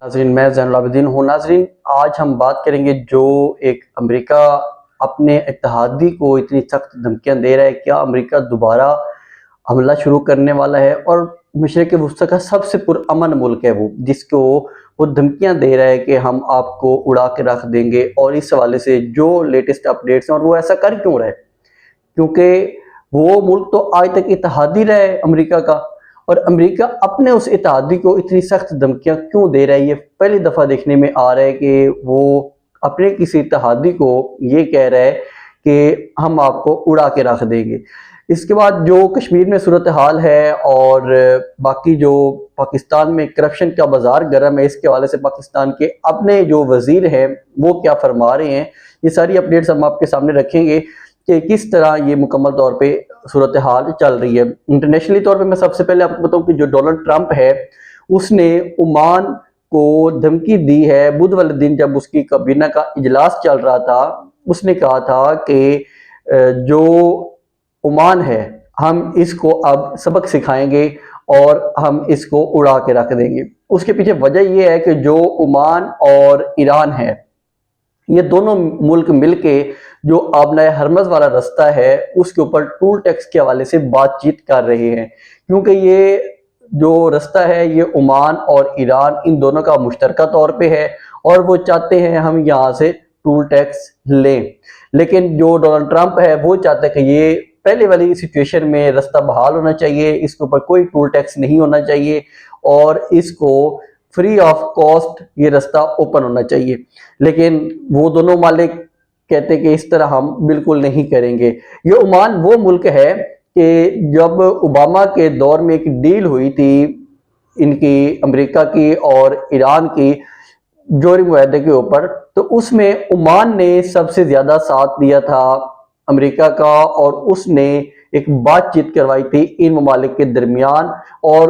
ناظرین میں زین العابدین ہوں۔ ناظرین آج ہم بات کریں گے جو ایک امریکہ اپنے اتحادی کو اتنی سخت دھمکیاں دے رہا ہے، کیا امریکہ دوبارہ حملہ شروع کرنے والا ہے؟ اور مشرق وسطیٰ کا سب سے پرامن ملک ہے وہ، جس کو وہ دھمکیاں دے رہا ہے کہ ہم آپ کو اڑا کے رکھ دیں گے۔ اور اس حوالے سے جو لیٹسٹ اپڈیٹس ہیں، اور وہ ایسا کر کیوں رہا ہے؟ کیونکہ وہ ملک تو آج تک اتحادی رہا ہے امریکہ کا، اور امریکہ اپنے اس اتحادی کو اتنی سخت دھمکیاں کیوں دے رہا ہے؟ یہ پہلی دفعہ دیکھنے میں آ رہا ہے کہ وہ اپنے کسی اتحادی کو یہ کہہ رہا ہے کہ ہم آپ کو اڑا کے رکھ دیں گے۔ اس کے بعد جو کشمیر میں صورتحال ہے اور باقی جو پاکستان میں کرپشن کا بازار گرم ہے، اس کے حوالے سے پاکستان کے اپنے جو وزیر ہیں وہ کیا فرما رہے ہیں، یہ ساری اپڈیٹس ہم آپ کے سامنے رکھیں گے کہ کس طرح یہ مکمل طور پہ صورتحال چل رہی ہے۔ انٹرنیشنلی طور پہ میں سب سے پہلے آپ کو بتاؤں کہ جو ڈونلڈ ٹرمپ ہے اس نے عمان کو دھمکی دی ہے۔ بدھ والے دن جب اس کی کابینہ کا اجلاس چل رہا تھا، اس نے کہا تھا کہ جو عمان ہے ہم اس کو اب سبق سکھائیں گے اور ہم اس کو اڑا کے رکھ دیں گے۔ اس کے پیچھے وجہ یہ ہے کہ جو عمان اور ایران ہے، یہ دونوں ملک مل کے جو آبنائے ہرمز والا رستہ ہے اس کے اوپر ٹول ٹیکس کے حوالے سے بات چیت کر رہے ہیں، کیونکہ یہ جو رستہ ہے یہ عمان اور ایران ان دونوں کا مشترکہ طور پہ ہے، اور وہ چاہتے ہیں ہم یہاں سے ٹول ٹیکس لیں۔ لیکن جو ڈونلڈ ٹرمپ ہے وہ چاہتا ہے کہ یہ پہلے والی سچویشن میں رستہ بحال ہونا چاہیے، اس کے اوپر کوئی ٹول ٹیکس نہیں ہونا چاہیے، اور اس کو فری آف کاسٹ یہ رستہ اوپن ہونا چاہیے۔ لیکن وہ دونوں مالک کہتے ہیں کہ اس طرح ہم بالکل نہیں کریں گے۔ یہ عمان وہ ملک ہے کہ جب اوباما کے دور میں ایک ڈیل ہوئی تھی ان کی امریکہ کی اور ایران کی جوہری معاہدے کے اوپر، تو اس میں عمان نے سب سے زیادہ ساتھ دیا تھا امریکہ کا، اور اس نے ایک بات چیت کروائی تھی ان ممالک کے درمیان، اور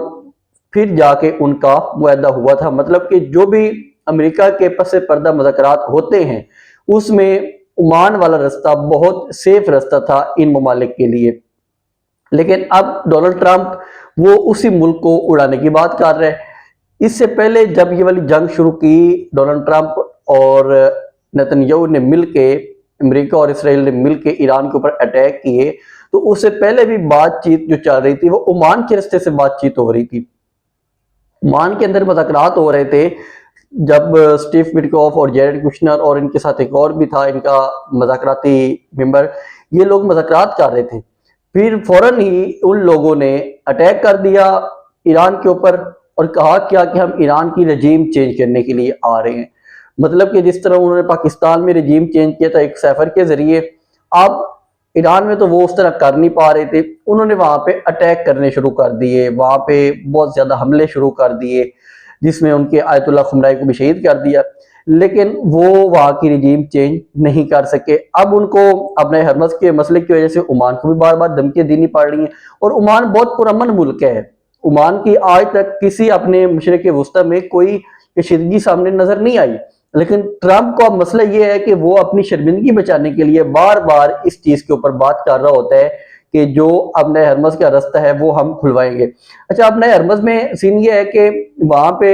پھر جا کے ان کا معاہدہ ہوا تھا۔ مطلب کہ جو بھی امریکہ کے پس پردہ مذاکرات ہوتے ہیں اس میں عمان والا رستہ بہت سیف رستہ تھا ان ممالک کے لیے۔ لیکن اب ڈونلڈ ٹرمپ وہ اسی ملک کو اڑانے کی بات کر رہے ہیں۔ اس سے پہلے جب یہ والی جنگ شروع کی، ڈونلڈ ٹرمپ اور نیتن یاہو نے مل کے، امریکہ اور اسرائیل نے مل کے ایران کے اوپر اٹیک کیے، تو اس سے پہلے بھی بات چیت جو چل رہی تھی وہ عمان کے رستے سے بات چیت ہو رہی تھی۔ عمان کے اندر مذاکرات ہو رہے تھے جب سٹیو وٹکوف اور جیرڈ کشنر اور ان کے ساتھ ایک اور بھی تھا ان کا مذاکراتی ممبر، یہ لوگ مذاکرات کر رہے تھے، پھر فوراً ہی ان لوگوں نے اٹیک کر دیا ایران کے اوپر، اور کہا کیا کہ ہم ایران کی رجیم چینج کرنے کے لیے آ رہے ہیں۔ مطلب کہ جس طرح انہوں نے پاکستان میں رجیم چینج کیا تھا ایک سیفر کے ذریعے، اب ایران میں تو وہ اس طرح کر نہیں پا رہے تھے، انہوں نے وہاں پہ اٹیک کرنے شروع کر دیے، وہاں پہ بہت زیادہ حملے شروع کر دیے، جس میں ان کے آیت اللہ خمینی کو بھی شہید کر دیا، لیکن وہ وہاں کی رجیم چینج نہیں کر سکے۔ اب ان کو اپنے ہرمز کے مسئلے کی وجہ سے عمان کو بھی بار بار دھمکیاں دینی پڑ رہی ہیں، اور عمان بہت پرامن ملک ہے۔ عمان کی آج تک کسی اپنے مشرق وسطیٰ میں کوئی کشیدگی سامنے نظر نہیں آئی، لیکن ٹرمپ کا مسئلہ یہ ہے کہ وہ اپنی شرمندگی بچانے کے لیے بار بار اس چیز کے اوپر بات کر رہا ہوتا ہے کہ جو اپنے ہرمز کا رستہ ہے وہ ہم کھلوائیں گے۔ اچھا، اپنے ہرمز میں سین یہ ہے کہ وہاں پہ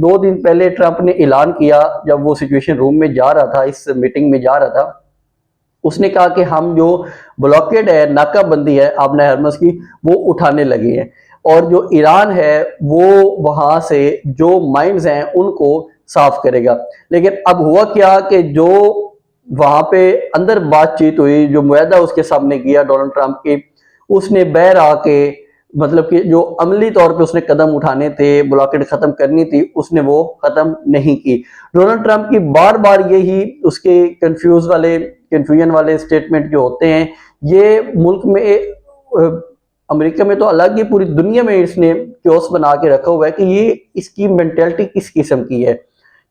2 دن پہلے ٹرمپ نے اعلان کیا، جب وہ سچویشن روم میں جا رہا تھا، اس میٹنگ میں جا رہا تھا، اس نے کہا کہ ہم جو بلاکیڈ ہے، ناکہ بندی ہے اپنے ہرمز کی، وہ اٹھانے لگے ہیں، اور جو ایران ہے وہ وہاں سے جو مائنز ہیں ان کو صاف کرے گا۔ لیکن اب ہوا کیا کہ جو وہاں پہ اندر بات چیت ہوئی، جو معاہدہ اس کے سامنے کیا ڈونلڈ ٹرمپ کی، اس نے باہر آ کے مطلب کہ جو عملی طور پہ اس نے قدم اٹھانے تھے، بلاکیڈ ختم کرنی تھی، اس نے وہ ختم نہیں کی۔ ڈونلڈ ٹرمپ کی بار بار یہی اس کے کنفیوژن والے سٹیٹمنٹ جو ہوتے ہیں، یہ ملک میں امریکہ میں تو الگ ہی، پوری دنیا میں اس نے کیوس بنا کے رکھا ہوا ہے کہ یہ اس کی مینٹلٹی کس قسم کی ہے۔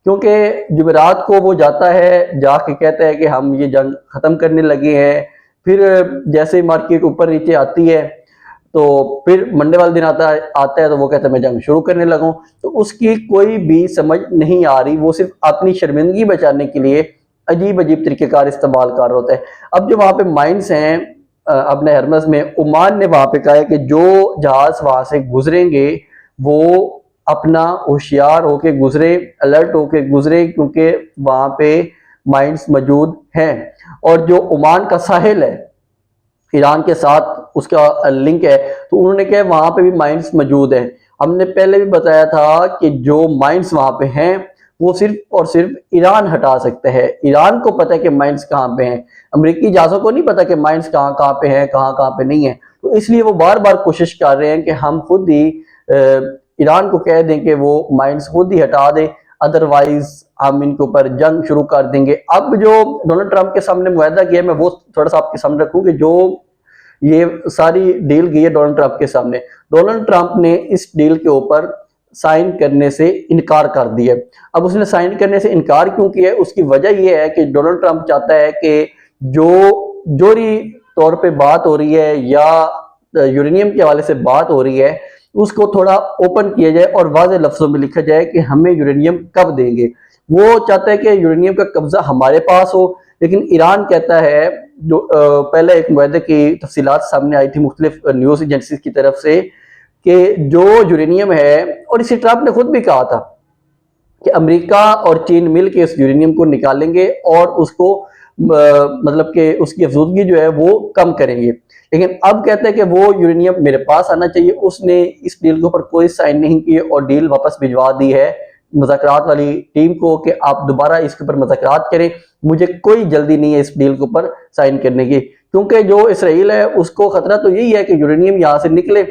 کیونکہ جمعرات کو وہ جاتا ہے، جا کے کہتا ہے کہ ہم یہ جنگ ختم کرنے لگے ہیں، پھر جیسے مارکیٹ اوپر نیچے آتی ہے تو پھر منڈے والے دن آتا ہے تو وہ کہتا ہے میں جنگ شروع کرنے لگا ہوں۔ تو اس کی کوئی بھی سمجھ نہیں آ رہی، وہ صرف اپنی شرمندگی بچانے کے لیے عجیب عجیب طریقہ کار استعمال کر رہا ہوتا ہے۔ اب جو وہاں پہ مائنز ہیں اپنے ہرمز میں، عمان نے وہاں پہ کہا ہے کہ جو جہاز وہاں سے گزریں گے وہ اپنا ہوشیار ہو کے گزرے، الرٹ ہو کے گزرے، کیونکہ وہاں پہ مائنز موجود ہیں۔ اور جو عمان کا ساحل ہے، ایران کے ساتھ اس کا لنک ہے، تو انہوں نے کہا وہاں پہ بھی مائنز موجود ہیں۔ ہم نے پہلے بھی بتایا تھا کہ جو مائنز وہاں پہ ہیں وہ صرف اور صرف ایران ہٹا سکتے ہیں۔ ایران کو پتہ ہے کہ مائنز کہاں پہ ہیں، امریکی جہازوں کو نہیں پتہ کہ مائنز کہاں کہاں پہ ہیں، کہاں کہاں پہ نہیں ہیں۔ تو اس لیے وہ بار بار کوشش کر رہے ہیں کہ ہم خود ہی ایران کو کہہ دیں کہ وہ مائنز خود ہی ہٹا دے، ادروائز ہم ان کے اوپر جنگ شروع کر دیں گے۔ اب جو ڈونلڈ ٹرمپ کے سامنے معاہدہ کیا ہے، میں وہ تھوڑا سا آپ کے سامنے رکھوں کہ جو یہ ساری ڈیل گئی ہے ڈونلڈ ٹرمپ کے سامنے، ڈونلڈ ٹرمپ نے اس ڈیل کے اوپر سائن کرنے سے انکار کر دیا۔ اب اس نے سائن کرنے سے انکار کیوں کیا ہے؟ اس کی وجہ یہ ہے کہ ڈونلڈ ٹرمپ چاہتا ہے کہ جو جوہری طور پہ بات ہو رہی ہے یا یورینیم کے حوالے سے بات ہو رہی ہے، اس کو تھوڑا اوپن کیا جائے اور واضح لفظوں میں لکھا جائے کہ ہمیں یورینیم کب دیں گے۔ وہ چاہتا ہے کہ یورینیم کا قبضہ ہمارے پاس ہو، لیکن ایران کہتا ہے، جو پہلے ایک معاہدے کی تفصیلات سامنے آئی تھی مختلف نیوز ایجنسیز کی طرف سے، کہ جو یورینیم ہے، اور اسی ٹرمپ نے خود بھی کہا تھا کہ امریکہ اور چین مل کے اس یورینیم کو نکالیں گے اور اس کو مطلب کہ اس کی افزودگی جو ہے وہ کم کریں گے، لیکن اب کہتے ہیں کہ وہ یورینیم میرے پاس آنا چاہیے۔ اس نے اس ڈیل کے اوپر کوئی سائن نہیں کیے اور ڈیل واپس بھجوا دی ہے مذاکرات والی ٹیم کو کہ آپ دوبارہ اس کے اوپر مذاکرات کریں، مجھے کوئی جلدی نہیں ہے اس ڈیل کے اوپر سائن کرنے کی، کیونکہ جو اسرائیل ہے اس کو خطرہ تو یہی ہے کہ یورینیم یہاں سے نکلے،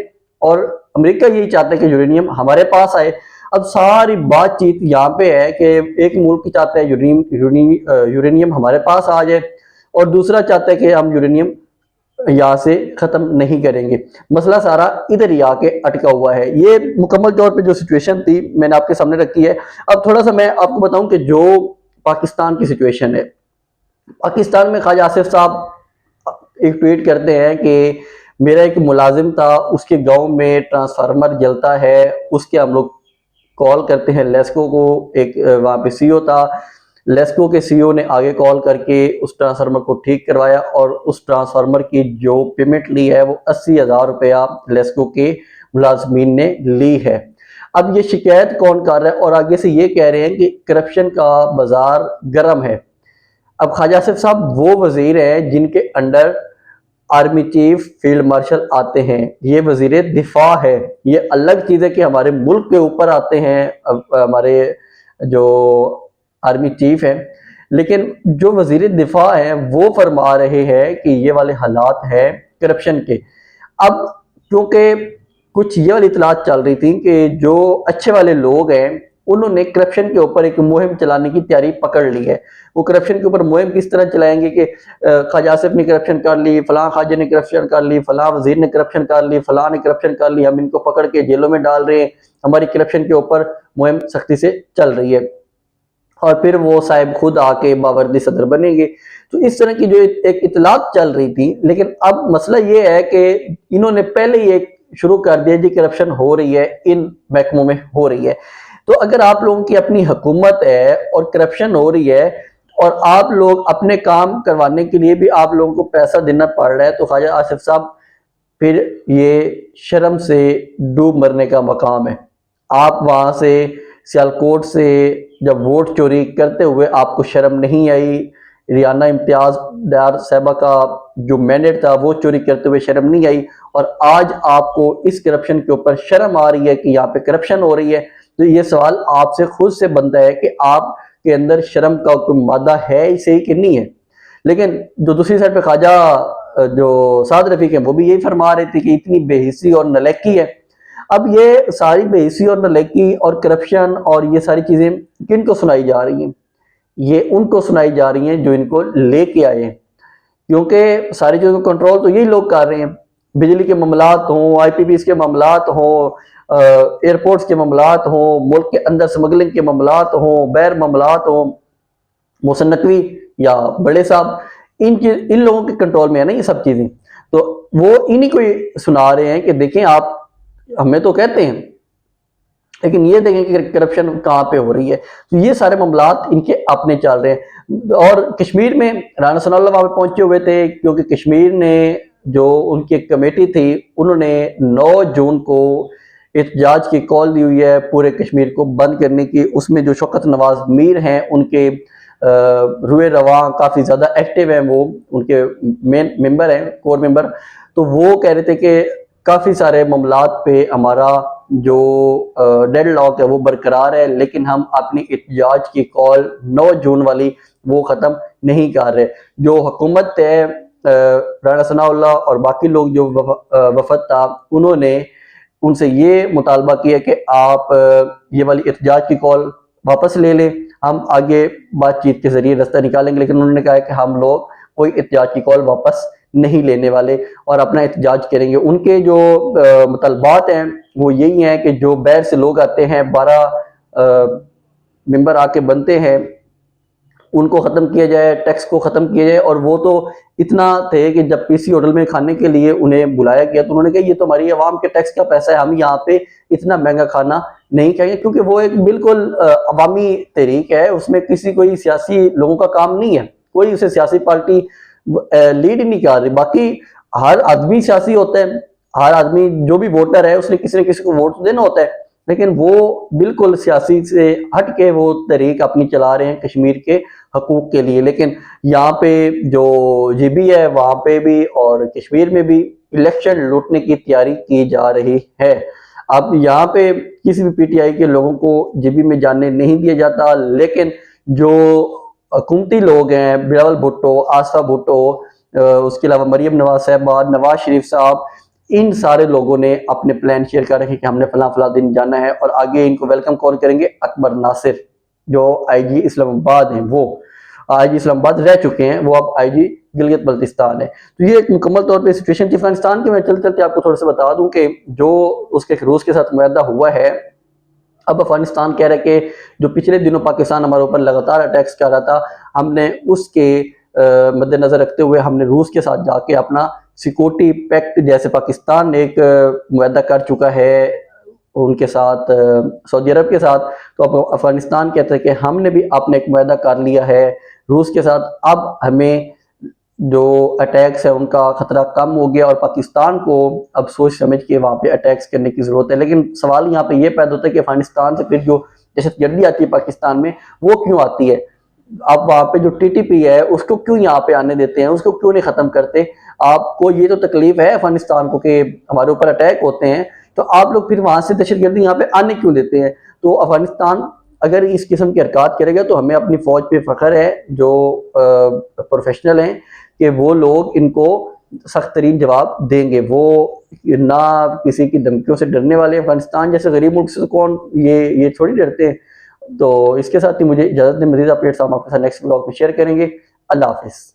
اور امریکہ یہی چاہتا ہے کہ یورینیم ہمارے پاس آئے۔ اب ساری بات چیت یہاں پہ ہے کہ ایک ملک چاہتا ہے یورینیم ہمارے پاس آ جائے، اور دوسرا چاہتا ہے کہ ہم یورینیم یہاں سے ختم نہیں کریں گے۔ مسئلہ سارا ادھر ہی آ کے اٹکا ہوا ہے۔ یہ مکمل طور پہ جو سچویشن تھی میں نے آپ کے سامنے رکھی ہے۔ اب تھوڑا سا میں آپ کو بتاؤں کہ جو پاکستان کی سچویشن ہے، پاکستان میں خواجہ آصف صاحب ایک ٹویٹ کرتے ہیں کہ میرا ایک ملازم تھا، اس کے گاؤں میں ٹرانسفارمر جلتا ہے، اس کے ہم لوگ کال کرتے ہیں لیسکو کو، ایک وہاں پہ سی او تھا، لیسکو کے سی او نے آگے کال کر کے اس ٹرانسفارمر کو ٹھیک کروایا، اور اس ٹرانسفارمر کی جو پیمنٹ لی ہے وہ 80,000 روپیہ لیسکو کے ملازمین نے لی ہے۔ اب یہ شکایت کون کر رہا ہے؟ اور آگے سے یہ کہہ رہے ہیں کہ کرپشن کا بازار گرم ہے۔ اب خواجہ آصف صاحب وہ وزیر ہیں جن کے under army chief field marshal آتے ہیں، یہ وزیر دفاع ہے۔ یہ الگ چیز ہے کہ ہمارے ملک کے اوپر آتے ہیں ہمارے جو آرمی چیف ہیں، لیکن جو وزیر دفاع ہیں وہ فرما رہے ہیں کہ یہ والے حالات ہیں کرپشن کے۔ اب کیونکہ کچھ یہ والی اطلاعات چل رہی تھی کہ جو اچھے والے لوگ ہیں انہوں نے کرپشن کے اوپر ایک مہم چلانے کی تیاری پکڑ لی ہے۔ وہ کرپشن کے اوپر مہم کس طرح چلائیں گے کہ خواجہ آصف نے کرپشن کر لی، فلاں خواجہ نے کرپشن کر لی، فلاں وزیر نے کرپشن کر لی، فلاں نے کرپشن کر لی، ہم ان کو پکڑ کے جیلوں میں ڈال رہے ہیں، ہماری کرپشن کے اوپر مہم سختی سے چل رہی ہے، اور پھر وہ صاحب خود آ کے باوردی صدر بنیں گے۔ تو اس طرح کی جو ایک اطلاعات چل رہی تھی، لیکن اب مسئلہ یہ ہے کہ انہوں نے پہلے ہی ایک شروع کر دیا جی کرپشن ہو رہی ہے، ان محکموں میں ہو رہی ہے۔ تو اگر آپ لوگوں کی اپنی حکومت ہے اور کرپشن ہو رہی ہے، اور آپ لوگ اپنے کام کروانے کے لیے بھی آپ لوگوں کو پیسہ دینا پڑ رہا ہے، تو خواجہ آصف صاحب پھر یہ شرم سے ڈوب مرنے کا مقام ہے۔ آپ وہاں سے سیالکوٹ سے جب ووٹ چوری کرتے ہوئے آپ کو شرم نہیں آئی، ریانہ امتیاز ڈار صاحبہ کا جو مینڈیٹ تھا وہ چوری کرتے ہوئے شرم نہیں آئی، اور آج آپ کو اس کرپشن کے اوپر شرم آ رہی ہے کہ یہاں پہ کرپشن ہو رہی ہے، تو یہ سوال آپ سے خود سے بنتا ہے کہ آپ کے اندر شرم کا کوئی مادہ ہے ہی صحیح کہ نہیں ہے۔ لیکن جو دوسری سائڈ پہ خواجہ جو سعد رفیق ہیں وہ بھی یہی فرما رہے تھے کہ اتنی بے حسی اور نالیکی ہے۔ اب یہ ساری بے حسی اور نالیکی اور کرپشن اور یہ ساری چیزیں کن کو سنائی جا رہی ہیں؟ یہ ان کو سنائی جا رہی ہیں جو ان کو لے کے آئے ہیں، کیونکہ ساری چیزوں کو کنٹرول تو یہی لوگ کر رہے ہیں۔ بجلی کے معاملات ہوں، آئی پی بیز کے معاملات ہوں، ایئرپورٹس کے معاملات ہوں، ملک کے اندر سمگلنگ کے معاملات ہوں، بیر معاملات ہوں، محسن نقوی یا بڑے صاحب، ان لوگوں کے کنٹرول میں ہے نا یہ سب چیزیں، تو وہ انہی کو سنا رہے ہیں کہ دیکھیں آپ ہمیں تو کہتے ہیں لیکن یہ دیکھیں کہ کرپشن کہاں پہ ہو رہی ہے۔ تو یہ سارے معاملات ان کے اپنے چل رہے ہیں۔ اور کشمیر میں رانا ثناء اللہ وہاں پہ پہنچے ہوئے تھے، کیونکہ کشمیر نے جو ان کی ایک کمیٹی تھی انہوں نے 9 جون کو احتجاج کی کال دی ہوئی ہے پورے کشمیر کو بند کرنے کی. اس میں جو شوکت نواز میر ہیں ان کے روئے رواں کافی زیادہ ایکٹیو ہیں, وہ ان کے مین ممبر ہیں, کور ممبر. تو وہ کہہ رہے تھے کہ کافی سارے معاملات پہ ہمارا جو ڈیڈ لاک ہے وہ برقرار ہے, لیکن ہم اپنی احتجاج کی کال 9 جون والی وہ ختم نہیں کر رہے. جو حکومت ہے رانا ثناء اللہ اور باقی لوگ جو وفد تھا, انہوں نے ان سے یہ مطالبہ کیا کہ آپ یہ والی احتجاج کی کال واپس لے لیں, ہم آگے بات چیت کے ذریعے رستہ نکالیں گے. لیکن انہوں نے کہا کہ ہم لوگ کوئی احتجاج کی کال واپس نہیں لینے والے اور اپنا احتجاج کریں گے. ان کے جو مطالبات ہیں وہ یہی ہیں کہ جو باہر سے لوگ آتے ہیں, 12 ممبر آ کے بنتے ہیں, ان کو ختم کیا جائے, ٹیکس کو ختم کیا جائے. اور وہ تو اتنا تھے کہ جب پی سی ہوٹل میں کھانے کے لیے انہیں بلایا گیا تو انہوں نے کہا یہ تو ہماری عوام کے ٹیکس کا پیسہ ہے, ہم یہاں پہ اتنا مہنگا کھانا نہیں کھائیں گے, کیونکہ وہ ایک بالکل عوامی تحریک ہے, اس میں کسی کوئی سیاسی لوگوں کا کام نہیں ہے, کوئی اسے سیاسی پارٹی لیڈ نہیں کر رہی. باقی ہر آدمی سیاسی ہوتا ہے, ہر آدمی جو بھی ووٹر ہے اس نے کسی نہ کسی کو ووٹ دینا ہوتا ہے, لیکن وہ بالکل سیاسی سے ہٹ کے وہ تحریک اپنی چلا رہے ہیں کشمیر کے حقوق کے لیے. لیکن یہاں پہ جو جی بی ہے وہاں پہ بھی اور کشمیر میں بھی الیکشن لوٹنے کی تیاری کی جا رہی ہے. اب یہاں پہ کسی بھی پی ٹی آئی کے لوگوں کو جی بی میں جانے نہیں دیا جاتا, لیکن جو حکومتی لوگ ہیں, بلاول بھٹو, آصفہ بھٹو, اس کے علاوہ مریم نواز صاحبہ, نواز شریف صاحب, ان سارے لوگوں نے اپنے پلان شیئر کر رکھے کہ ہم نے فلاں فلاں دن جانا ہے. اور آگے ان کو ویلکم کال کریں گے اکبر ناصر جو آئی جی اسلام آباد ہیں, وہ آئی جی اسلام آباد رہ چکے ہیں, وہ اب آئی جی گلگت بلتستان ہے. تو یہ ایک مکمل طور پہ سچویشن تھی افغانستان کی. میں چلتے چلتے آپ کو تھوڑا سا بتا دوں کہ جو اس کے روس کے ساتھ معاہدہ ہوا ہے, اب افغانستان کہہ رہا ہے کہ جو پچھلے دنوں پاکستان ہمارے اوپر لگاتار اٹیکس کر رہا تھا, ہم نے اس کے مد نظر رکھتے ہوئے ہم نے روس کے ساتھ جا کے اپنا سیکورٹی پیکٹ, جیسے پاکستان ایک معاہدہ کر چکا ہے ان کے ساتھ, سعودی عرب کے ساتھ, تو اب افغانستان کہتا ہے کہ ہم نے بھی اپنا ایک معاہدہ کر لیا ہے روس کے ساتھ. اب ہمیں جو اٹیکس ہے ان کا خطرہ کم ہو گیا اور پاکستان کو اب سوچ سمجھ کے وہاں پہ اٹیکس کرنے کی ضرورت ہے. لیکن سوال یہاں پہ یہ پیدا ہوتا ہے کہ افغانستان سے پھر جو دہشت گردی آتی ہے پاکستان میں وہ کیوں آتی ہے؟ اب وہاں پہ جو ٹی ٹی پی ہے اس کو کیوں یہاں پہ آنے دیتے ہیں, اس کو کیوں نہیں ختم کرتے؟ آپ کو یہ تو تکلیف ہے افغانستان کو کہ ہمارے اوپر اٹیک ہوتے ہیں, تو آپ لوگ پھر وہاں سے دہشت گردی یہاں پہ آنے کیوں دیتے ہیں؟ تو افغانستان اگر اس قسم کی حرکات کرے گا تو ہمیں اپنی فوج پہ فخر ہے جو پروفیشنل ہیں کہ وہ لوگ ان کو سخت ترین جواب دیں گے. وہ نہ کسی کی دھمکیوں سے ڈرنے والے, افغانستان جیسے غریب ملک سے کون یہ تھوڑی ڈرتے ہیں. تو اس کے ساتھ ہی مجھے اجازت دیں, مزید اپڈیٹس ہم آپ کے ساتھ نیکسٹ بلاگ میں شیئر کریں گے. اللہ حافظ.